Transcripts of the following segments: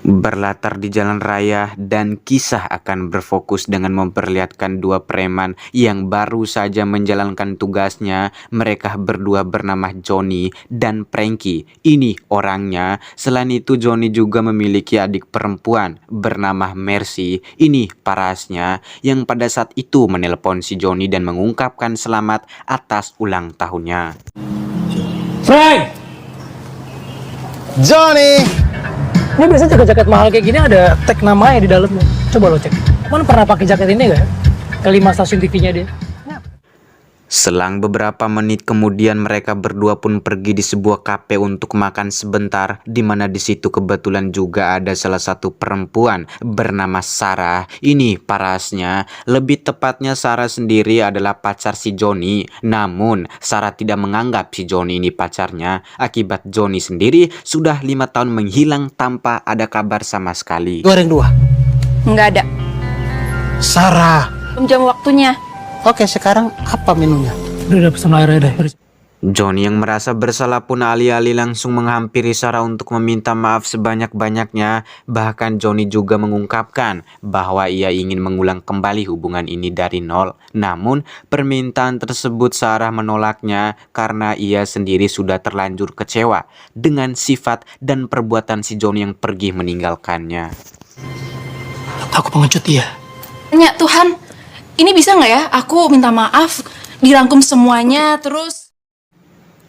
Berlatar di jalan raya dan kisah akan berfokus dengan memperlihatkan dua preman yang baru saja menjalankan tugasnya. Mereka berdua bernama Johnny dan Frankie. Ini orangnya. Selain itu Johnny juga memiliki adik perempuan bernama Mercy. Ini parasnya yang pada saat itu menelpon si Johnny dan mengungkapkan selamat atas ulang tahunnya. Frank! Johnny! Ini biasanya jaket-jaket mahal kayak gini ada tag namanya di dalamnya. Coba lo cek. Mana pernah pakai jaket ini gak ya? Ke 5 stasiun TV-nya dia. Selang beberapa menit kemudian mereka berdua pun pergi di sebuah kafe untuk makan sebentar, di mana di situ kebetulan juga ada salah satu perempuan bernama Sarah. Ini parasnya, lebih tepatnya Sarah sendiri adalah pacar si Johnny. Namun Sarah tidak menganggap si Johnny ini pacarnya akibat Johnny sendiri sudah 5 tahun menghilang tanpa ada kabar sama sekali. Goreng 2. Nggak ada. Sarah. Belum jam waktunya. Oke, sekarang apa menunya? Udah pesan airnya deh. Johnny yang merasa bersalah pun alih-alih langsung menghampiri Sarah untuk meminta maaf sebanyak-banyaknya. Bahkan Johnny juga mengungkapkan bahwa ia ingin mengulang kembali hubungan ini dari nol. Namun permintaan tersebut Sarah menolaknya karena ia sendiri sudah terlanjur kecewa dengan sifat dan perbuatan si Johnny yang pergi meninggalkannya. Aku pengecut dia. Tanya Tuhan, ini bisa nggak ya? Aku minta maaf, dirangkum semuanya, terus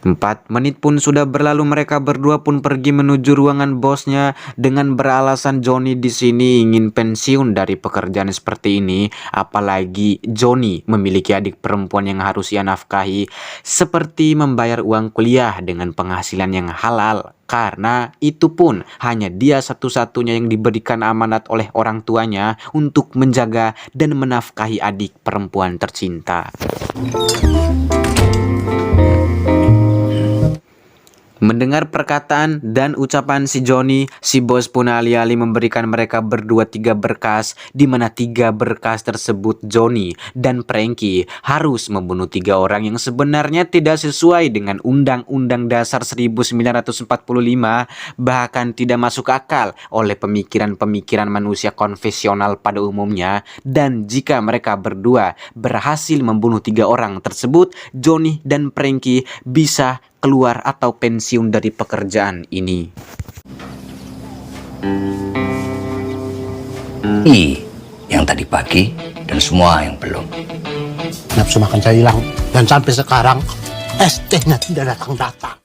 4 menit pun sudah berlalu, mereka berdua pun pergi menuju ruangan bosnya dengan beralasan Johnny di sini ingin pensiun dari pekerjaan seperti ini. Apalagi Johnny memiliki adik perempuan yang harus ia nafkahi, seperti membayar uang kuliah dengan penghasilan yang halal. Karena itu pun hanya dia satu-satunya yang diberikan amanat oleh orang tuanya untuk menjaga dan menafkahi adik perempuan tercinta. Mendengar perkataan dan ucapan si Johnny, si bos pun alih-alih memberikan mereka berdua 3 berkas, di mana 3 berkas tersebut Johnny dan Frankie harus membunuh 3 orang yang sebenarnya tidak sesuai dengan Undang-Undang Dasar 1945, bahkan tidak masuk akal oleh pemikiran-pemikiran manusia konvensional pada umumnya. Dan jika mereka berdua berhasil membunuh 3 orang tersebut, Johnny dan Frankie bisa keluar atau pensiun dari pekerjaan ini. Yang tadi pagi dan semua yang belum. Nafsu makan saya hilang. Dan sampai sekarang ST-nya tidak datang-datang.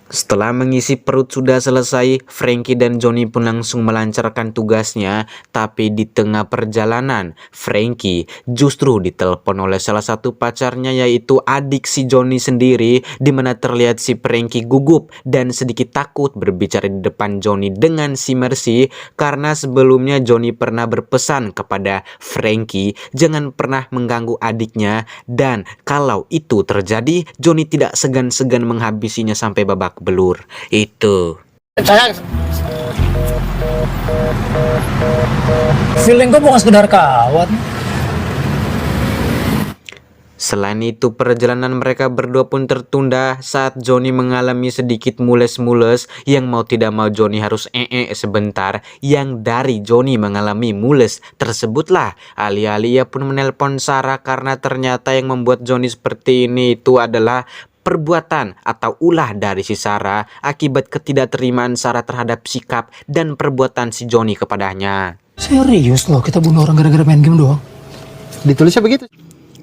Setelah mengisi perut sudah selesai, Frankie dan Johnny pun langsung melancarkan tugasnya. Tapi di tengah perjalanan, Frankie justru ditelepon oleh salah satu pacarnya, yaitu adik si Johnny sendiri, di mana terlihat si Frankie gugup dan sedikit takut berbicara di depan Johnny dengan si Mercy, karena sebelumnya Johnny pernah berpesan kepada Frankie jangan pernah mengganggu adiknya, dan kalau itu terjadi Johnny tidak segan-segan menghabisinya sampai babak belur. Itu Sayang, Feeling gue bukan sekedar kawan. Selain itu, perjalanan mereka berdua pun tertunda saat Johnny mengalami sedikit mules-mules. Yang mau tidak mau Johnny harus sebentar. Yang dari Johnny mengalami mules tersebutlah alih-alih ia pun menelpon Sarah, karena ternyata yang membuat Johnny seperti ini itu adalah perbuatan atau ulah dari si Sarah akibat ketidakterimaan Sarah terhadap sikap dan perbuatan si Johnny kepadanya. Serius loh, kita bunuh orang gara-gara main game doang. ditulisnya begitu.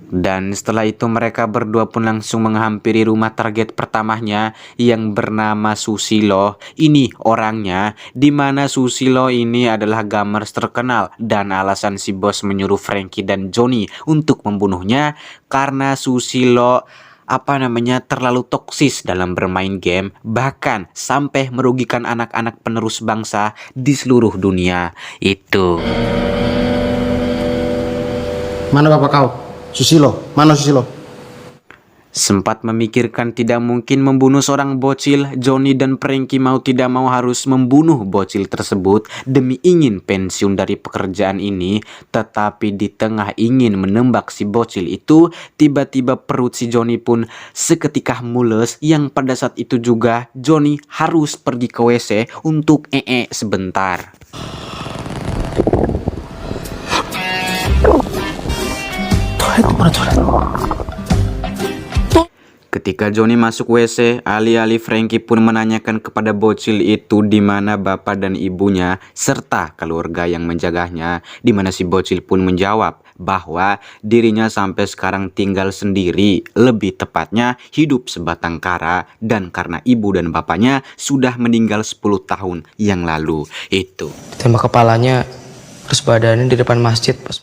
Dan setelah itu mereka berdua pun langsung menghampiri rumah target pertamanya yang bernama Susilo. Ini orangnya, dimana Susilo ini adalah gamers terkenal, dan alasan si bos menyuruh Frankie dan Johnny untuk membunuhnya karena Susilo terlalu toksis dalam bermain game, bahkan sampai merugikan anak-anak penerus bangsa di seluruh dunia. Itu. Mana bapak kau? Susilo, mana Susilo? Sempat memikirkan tidak mungkin membunuh seorang bocil, Johnny dan Frankie mau tidak mau harus membunuh bocil tersebut demi ingin pensiun dari pekerjaan ini. Tetapi di tengah ingin menembak si bocil itu, tiba-tiba perut si Johnny pun seketika mules, yang pada saat itu juga Johnny harus pergi ke WC untuk sebentar. Toilet mana toilet? Ketika Johnny masuk WC, alih-alih Frankie pun menanyakan kepada bocil itu di mana bapak dan ibunya serta keluarga yang menjaganya, di mana si bocil pun menjawab bahwa dirinya sampai sekarang tinggal sendiri, lebih tepatnya hidup sebatang kara, dan karena ibu dan bapaknya sudah meninggal 10 tahun yang lalu. Itu. Tembak kepalanya, terus badannya di depan masjid pas.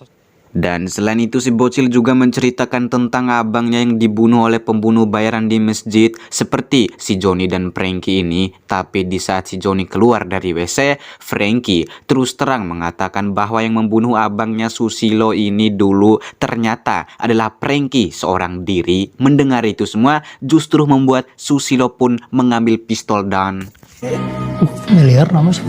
Dan selain itu si bocil juga menceritakan tentang abangnya yang dibunuh oleh pembunuh bayaran di masjid seperti si Johnny dan Frankie ini. Tapi di saat si Johnny keluar dari WC, Frankie terus terang mengatakan bahwa yang membunuh abangnya Susilo ini dulu ternyata adalah Frankie seorang diri. Mendengar itu semua justru membuat Susilo pun mengambil pistol dan Familiar nama sih.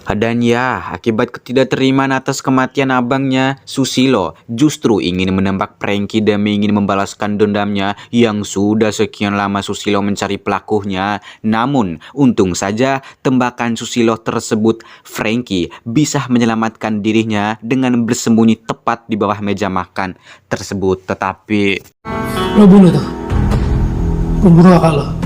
Dan ya, akibat ketidakterimaan atas kematian abangnya, Susilo justru ingin menembak Frankie demi ingin membalaskan dendamnya yang sudah sekian lama Susilo mencari pelakunya. Namun, untung saja tembakan Susilo tersebut Frankie bisa menyelamatkan dirinya dengan bersembunyi tepat di bawah meja makan tersebut. Tetapi Lo bunuh tuh. Pembunuh kakak lo.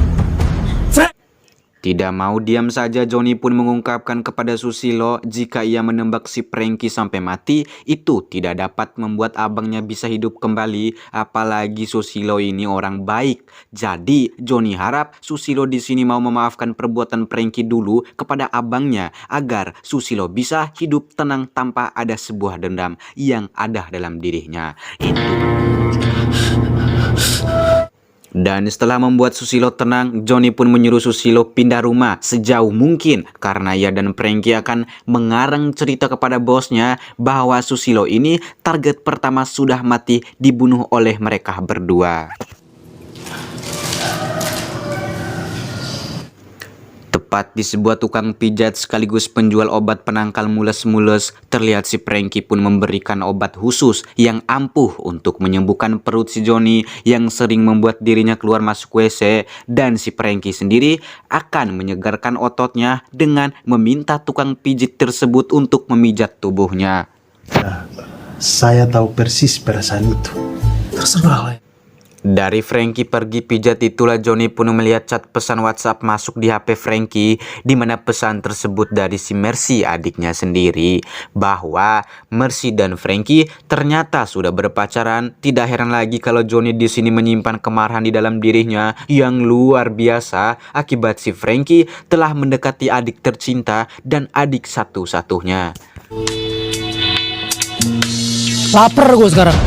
tidak mau diam saja, Johnny pun mengungkapkan kepada Susilo jika ia menembak si Frankie sampai mati, itu tidak dapat membuat abangnya bisa hidup kembali. Apalagi Susilo ini orang baik. Jadi Johnny harap Susilo di sini mau memaafkan perbuatan Frankie dulu kepada abangnya agar Susilo bisa hidup tenang tanpa ada sebuah dendam yang ada dalam dirinya. Itu. Dan setelah membuat Susilo tenang, Johnny pun menyuruh Susilo pindah rumah sejauh mungkin karena ia dan Frankie akan mengarang cerita kepada bosnya bahwa Susilo ini target pertama sudah mati dibunuh oleh mereka berdua. Tepat di sebuah tukang pijat sekaligus penjual obat penangkal mules-mules, terlihat si Frankie pun memberikan obat khusus yang ampuh untuk menyembuhkan perut si Johnny yang sering membuat dirinya keluar masuk WC, dan si Frankie sendiri akan menyegarkan ototnya dengan meminta tukang pijit tersebut untuk memijat tubuhnya. Saya tahu persis perasaan itu. Terserah lah. Dari Frankie pergi pijat itulah Johnny pun melihat chat pesan WhatsApp masuk di HP Frankie, di mana pesan tersebut dari si Mercy, adiknya sendiri, bahwa Mercy dan Frankie ternyata sudah berpacaran. Tidak heran lagi kalau Johnny di sini menyimpan kemarahan di dalam dirinya yang luar biasa akibat si Frankie telah mendekati adik tercinta dan adik satu-satunya. Laper gue sekarang.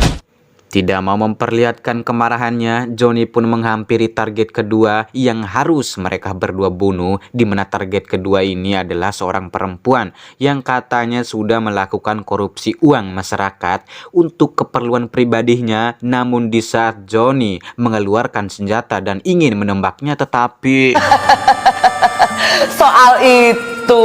Tidak mau memperlihatkan kemarahannya, Johnny pun menghampiri target kedua yang harus mereka berdua bunuh, di mana target kedua ini adalah seorang perempuan yang katanya sudah melakukan korupsi uang masyarakat untuk keperluan pribadinya. Namun di saat Johnny mengeluarkan senjata dan ingin menembaknya, tetapi soal itu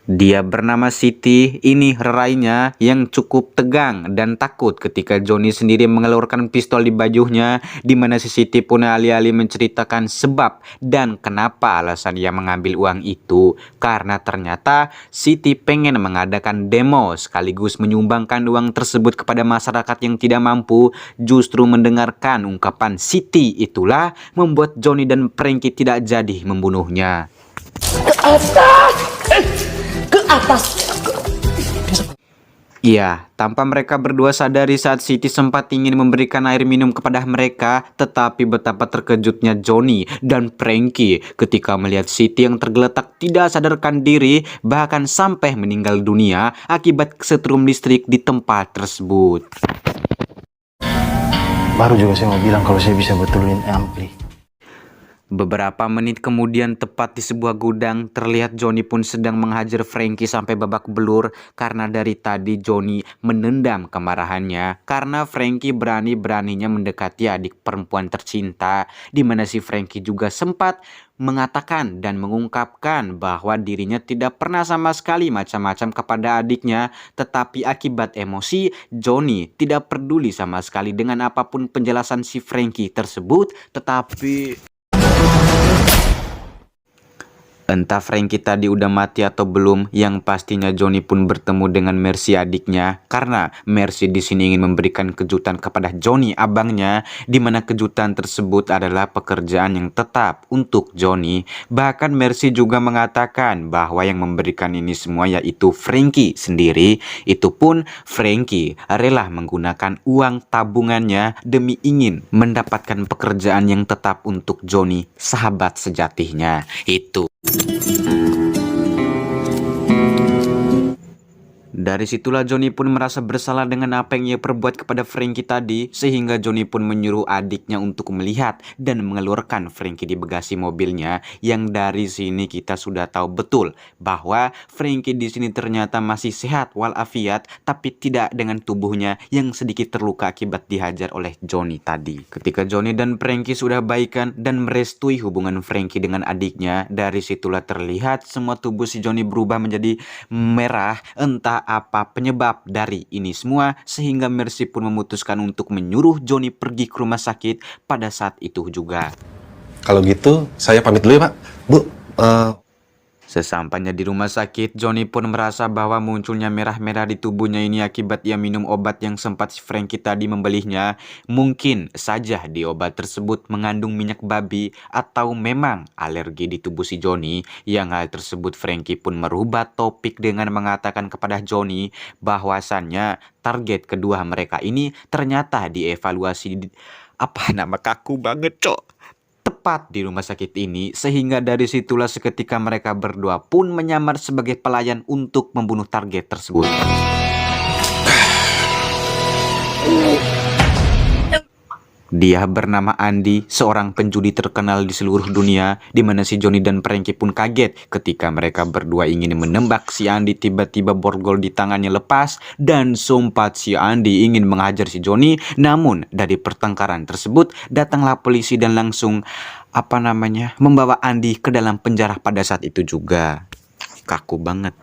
dia bernama Siti, ini rerainya yang cukup tegang dan takut ketika Johnny sendiri mengeluarkan pistol di bajunya, di mana si Siti pun alih-alih menceritakan sebab dan kenapa alasan ia mengambil uang itu. Karena ternyata Siti pengen mengadakan demo sekaligus menyumbangkan uang tersebut kepada masyarakat yang tidak mampu. Justru mendengarkan ungkapan Siti itulah membuat Johnny dan Frankie tidak jadi membunuhnya. ke atas. Iya, tanpa mereka berdua sadari saat Siti sempat ingin memberikan air minum kepada mereka, tetapi betapa terkejutnya Johnny dan Frankie ketika melihat Siti yang tergeletak tidak sadarkan diri, bahkan sampai meninggal dunia akibat kesetrum listrik di tempat tersebut. Baru juga saya mau bilang kalau saya bisa betulin ampli. Beberapa menit kemudian tepat di sebuah gudang terlihat Johnny pun sedang menghajar Frankie sampai babak belur karena dari tadi Johnny menendam kemarahannya karena Frankie berani-beraninya mendekati adik perempuan tercinta, di mana si Frankie juga sempat mengatakan dan mengungkapkan bahwa dirinya tidak pernah sama sekali macam-macam kepada adiknya, tetapi akibat emosi Johnny tidak peduli sama sekali dengan apapun penjelasan si Frankie tersebut, tetapi entah Frankie tadi udah mati atau belum, yang pastinya Johnny pun bertemu dengan Mercy adiknya karena Mercy di sini ingin memberikan kejutan kepada Johnny abangnya, di mana kejutan tersebut adalah pekerjaan yang tetap untuk Johnny. Bahkan Mercy juga mengatakan bahwa yang memberikan ini semua yaitu Frankie sendiri. Itu pun Frankie rela menggunakan uang tabungannya demi ingin mendapatkan pekerjaan yang tetap untuk Johnny, sahabat sejatinya itu. Dari situlah Johnny pun merasa bersalah dengan apa yang ia perbuat kepada Frankie tadi, sehingga Johnny pun menyuruh adiknya untuk melihat dan mengeluarkan Frankie di bagasi mobilnya. Yang dari sini kita sudah tahu betul bahwa Frankie di sini ternyata masih sehat walafiat, tapi tidak dengan tubuhnya yang sedikit terluka akibat dihajar oleh Johnny tadi. Ketika Johnny dan Frankie sudah baikan dan merestui hubungan Frankie dengan adiknya, dari situlah terlihat semua tubuh si Johnny berubah menjadi merah. Entah apa penyebab dari ini semua, sehingga Mercy pun memutuskan untuk menyuruh Johnny pergi ke rumah sakit pada saat itu juga. Kalau gitu, saya pamit dulu ya, Pak. Bu, Sesampainya di rumah sakit, Johnny pun merasa bahwa munculnya merah-merah di tubuhnya ini akibat ia minum obat yang sempat si Frankie tadi membelinya. Mungkin saja di obat tersebut mengandung minyak babi atau memang alergi di tubuh si Johnny. Yang hal tersebut Frankie pun merubah topik dengan mengatakan kepada Johnny bahwasannya target kedua mereka ini ternyata dievaluasi kaku banget, Cok, tepat di rumah sakit ini, sehingga dari situlah seketika mereka berdua pun menyamar sebagai pelayan untuk membunuh target tersebut. Dia bernama Andy, seorang penjudi terkenal di seluruh dunia, di mana si Johnny dan Frankie pun kaget ketika mereka berdua ingin menembak si Andy. Tiba-tiba borgol di tangannya lepas dan sempat si Andy ingin menghajar si Johnny. Namun dari pertengkaran tersebut datanglah polisi dan langsung membawa Andy ke dalam penjara pada saat itu juga. Kaku banget.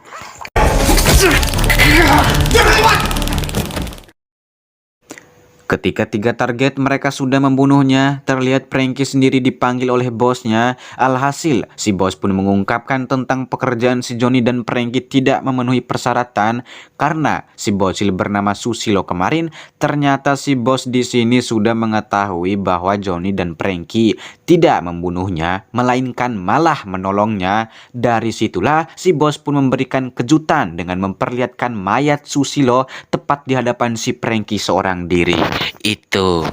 Ketika 3 target mereka sudah membunuhnya, terlihat Frankie sendiri dipanggil oleh bosnya. Alhasil, si bos pun mengungkapkan tentang pekerjaan si Johnny dan Frankie tidak memenuhi persyaratan karena si bocil bernama Susilo kemarin. Ternyata si bos di sini sudah mengetahui bahwa Johnny dan Frankie tidak membunuhnya, melainkan malah menolongnya. Dari situlah si bos pun memberikan kejutan dengan memperlihatkan mayat Susilo tepat di hadapan si Frankie seorang diri. Itu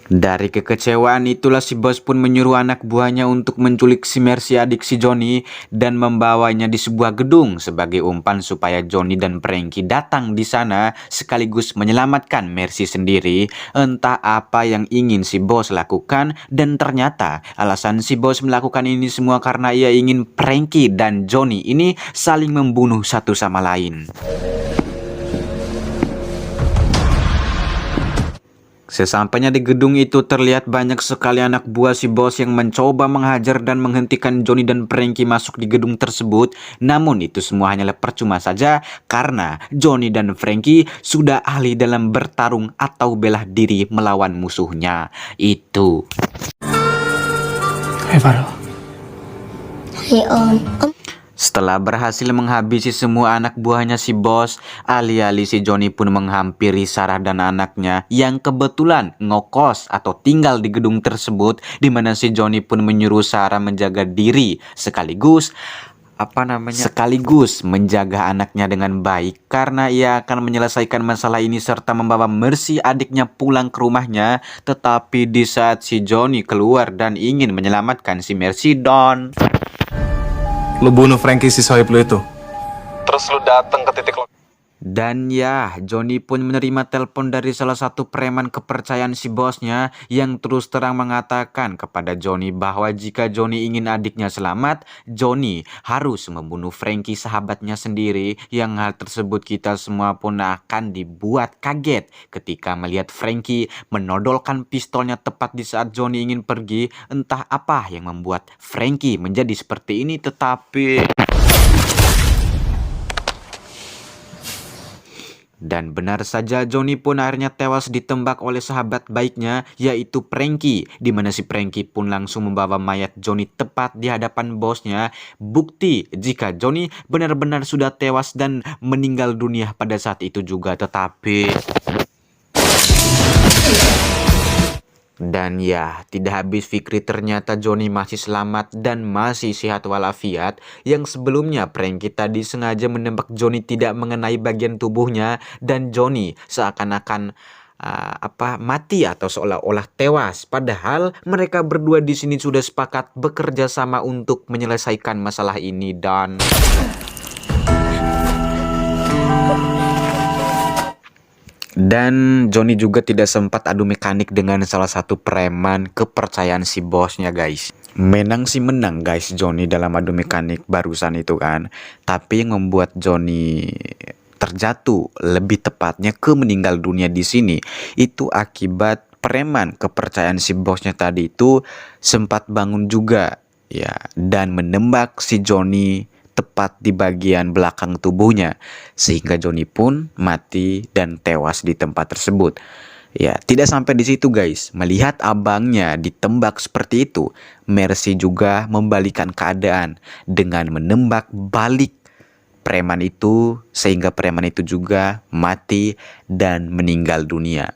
dari kekecewaan itulah si bos pun menyuruh anak buahnya untuk menculik si Mercy adik si Johnny dan membawanya di sebuah gedung sebagai umpan supaya Johnny dan Frankie datang di sana sekaligus menyelamatkan Mercy sendiri. Entah apa yang ingin si bos lakukan, dan ternyata alasan si bos melakukan ini semua karena ia ingin Frankie dan Johnny ini saling membunuh satu sama lain. Sesampainya di gedung itu terlihat banyak sekali anak buah si bos yang mencoba menghajar dan menghentikan Johnny dan Frankie masuk di gedung tersebut. Namun itu semua hanyalah percuma saja karena Johnny dan Frankie sudah ahli dalam bertarung atau bela diri melawan musuhnya. Itu. Hai Farel. Hai Om. Setelah berhasil menghabisi semua anak buahnya si bos, alih-alih si Johnny pun menghampiri Sarah dan anaknya yang kebetulan ngokos atau tinggal di gedung tersebut, di mana si Johnny pun menyuruh Sarah menjaga diri sekaligus menjaga anaknya dengan baik karena ia akan menyelesaikan masalah ini serta membawa Mercy adiknya pulang ke rumahnya. Tetapi di saat si Johnny keluar dan ingin menyelamatkan si Mercy, lu bunuh Frankie si sohib lu itu. Terus lu datang ke titik Dan ya, Johnny pun menerima telepon dari salah satu preman kepercayaan si bosnya yang terus terang mengatakan kepada Johnny bahwa jika Johnny ingin adiknya selamat, Johnny harus membunuh Frankie sahabatnya sendiri. Yang hal tersebut kita semua pun akan dibuat kaget ketika melihat Frankie menodolkan pistolnya tepat di saat Johnny ingin pergi. Entah apa yang membuat Frankie menjadi seperti ini, tetapi... Dan benar saja, Johnny pun akhirnya tewas ditembak oleh sahabat baiknya, yaitu Frankie, di mana si Frankie pun langsung membawa mayat Johnny tepat di hadapan bosnya. Bukti jika Johnny benar-benar sudah tewas dan meninggal dunia pada saat itu juga. Tetapi... Dan ya, tidak habis Fikri, ternyata Johnny masih selamat dan masih sehat walafiat. Yang sebelumnya Frankie tadi sengaja menembak Johnny tidak mengenai bagian tubuhnya, dan Johnny seakan-akan mati atau seolah-olah tewas. Padahal mereka berdua di sini sudah sepakat bekerja sama untuk menyelesaikan masalah ini. Dan Johnny juga tidak sempat adu mekanik dengan salah satu preman kepercayaan si bosnya, guys. Menang sih menang, guys, Johnny dalam adu mekanik barusan itu kan. Tapi yang membuat Johnny terjatuh, lebih tepatnya ke meninggal dunia di sini, itu akibat preman kepercayaan si bosnya tadi itu sempat bangun juga ya, dan menembak si Johnny tepat di bagian belakang tubuhnya, sehingga Johnny pun mati dan tewas di tempat tersebut. Ya, tidak sampai di situ, guys. Melihat abangnya ditembak seperti itu, Mercy juga membalikan keadaan dengan menembak balik preman itu, sehingga preman itu juga mati dan meninggal dunia.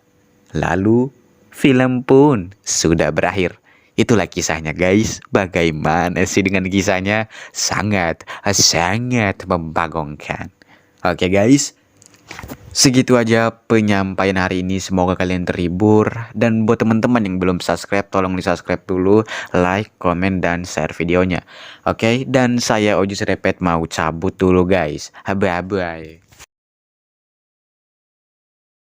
Lalu film pun sudah berakhir. Itulah kisahnya, guys. Bagaimana sih dengan kisahnya? Sangat membagongkan. Oke, guys. Segitu aja penyampaian hari ini. Semoga kalian terhibur. Dan buat teman-teman yang belum subscribe, tolong di-subscribe dulu, like, komen, dan share videonya. Oke, dan saya Oji Serepet mau cabut dulu, guys. Bye-bye.